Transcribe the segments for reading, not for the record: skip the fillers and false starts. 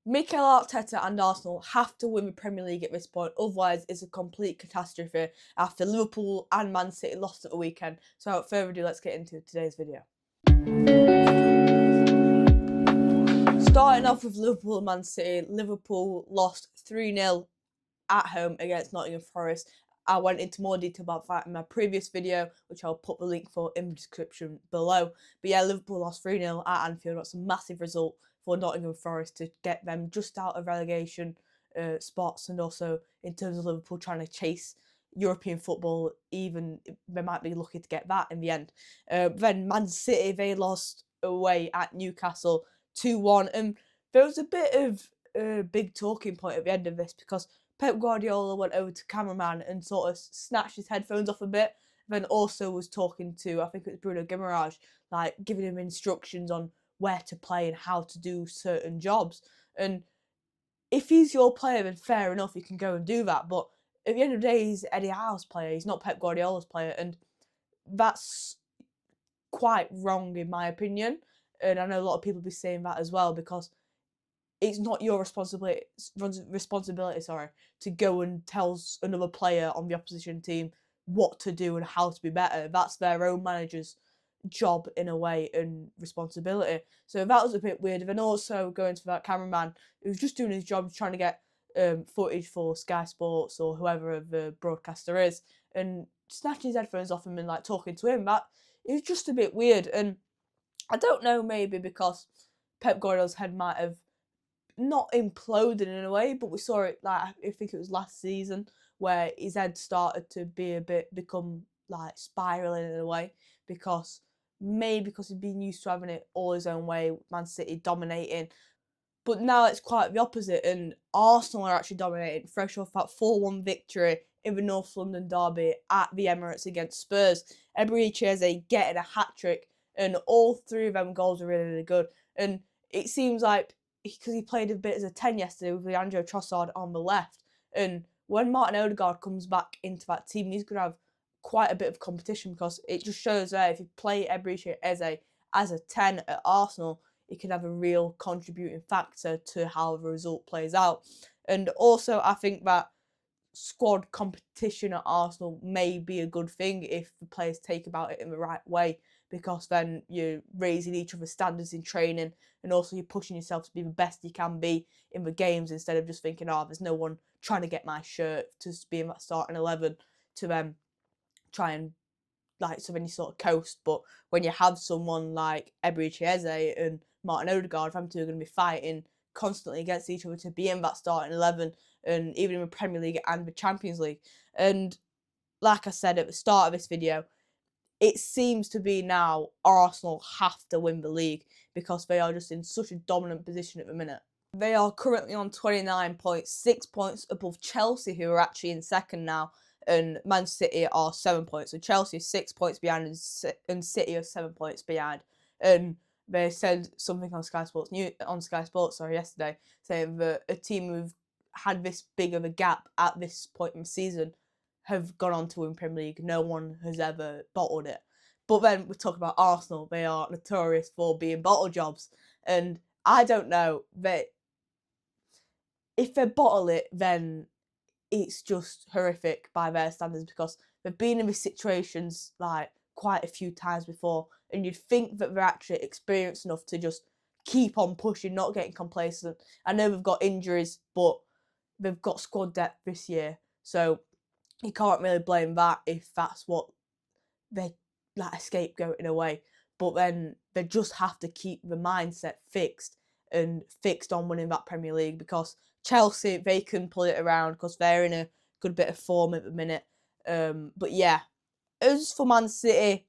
Mikel Arteta and Arsenal have to win the Premier League at this point, otherwise it's a complete catastrophe after Liverpool and Man City lost at the weekend. So without further ado, let's get into today's video. Starting off with Liverpool and Man City, Liverpool lost 3-0 at home against Nottingham Forest. I went into more detail about that in my previous video, which I'll put the link for in the description below. But yeah, Liverpool lost 3-0 at Anfield. That's a massive result for Nottingham Forest to get them just out of relegation spots, and also in terms of Liverpool trying to chase European football, even they might be lucky to get that in the end. Then Man City, they lost away at Newcastle 2-1, and there was a bit of a big talking point at the end of this because Pep Guardiola went over to cameraman and sort of snatched his headphones off a bit. Then also was talking to, I think it was Bruno Guimaraes, like giving him instructions on where to play and how to do certain jobs. And if he's your player, then fair enough, you can go and do that. But at the end of the day, he's Eddie Howe's player. He's not Pep Guardiola's player, and that's quite wrong in my opinion. And I know a lot of people be saying that as well because it's not your responsibility, to go and tell another player on the opposition team what to do and how to be better. That's their own manager's job in a way and responsibility. So that was a bit weird. And then also going to that cameraman who was just doing his job, trying to get footage for Sky Sports or whoever the broadcaster is, and snatching his headphones off him and like talking to him. That it was just a bit weird. And I don't know, maybe because Pep Guardiola's head might have not imploded in a way, but we saw it, like, I think it was last season, where his head started to become like spiraling in a way, because he'd been used to having it all his own way, Man City dominating. But now it's quite the opposite, and Arsenal are actually dominating, fresh off that 4-1 victory in the North London derby at the Emirates against Spurs. Eberechi Eze getting a hat-trick, and all three of them goals are really, really good. And it seems like, because he played a bit as a 10 yesterday with Leandro Trossard on the left, and when Martin Odegaard comes back into that team, he's going to have quite a bit of competition, because it just shows there if you play Eberechi Eze as a 10 at Arsenal, it can have a real contributing factor to how the result plays out. And also, I think that squad competition at Arsenal may be a good thing if the players take about it in the right way, because then you're raising each other's standards in training, and also you're pushing yourself to be the best you can be in the games, instead of just thinking, oh, there's no one trying to get my shirt to be in that starting 11 to try and, like, so then you sort of coast. But when you have someone like Eberechi Eze and Martin Odegaard, them two are going to be fighting constantly against each other to be in that starting 11, and even in the Premier League and the Champions League. And like I said at the start of this video, it seems to be now Arsenal have to win the league, because they are just in such a dominant position at the minute. They are currently on 29 points, 6 points above Chelsea, who are actually in second now, and Man City are 7 points. So Chelsea is 6 points behind, and City are 7 points behind. And they said something on Sky Sports yesterday, saying that a team who've had this big of a gap at this point in the season have gone on to win Premier League. No one has ever bottled it. But then we talk about Arsenal. They are notorious for being bottle jobs, and I don't know, if they bottle it, then it's just horrific by their standards, because they've been in these situations like quite a few times before, and you'd think that they're actually experienced enough to just keep on pushing, not getting complacent. I know they've got injuries, but they've got squad depth this year, so you can't really blame that if that's what they, like, a scapegoat in a way. But then they just have to keep the mindset fixed on winning that Premier League, because Chelsea, they can pull it around because they're in a good bit of form at the minute. But yeah, as for Man City,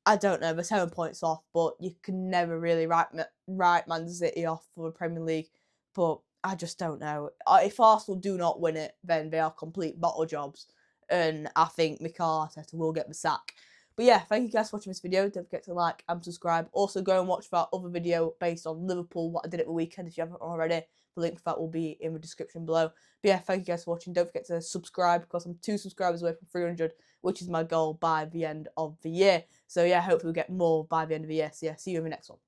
I don't know, they're 7 points off, but you can never really write Man City off for the Premier League. But I just don't know. If Arsenal do not win it, then they are complete bottle jobs, and I think Mikel Arteta will get the sack. But yeah, thank you guys for watching this video. Don't forget to like and subscribe. Also, go and watch that other video based on Liverpool, what I did at the weekend, if you haven't already. The link for that will be in the description below. But yeah, thank you guys for watching. Don't forget to subscribe, because I'm 2 subscribers away from 300, which is my goal by the end of the year. So yeah, hopefully we'll get more by the end of the year. So yeah, see you in the next one.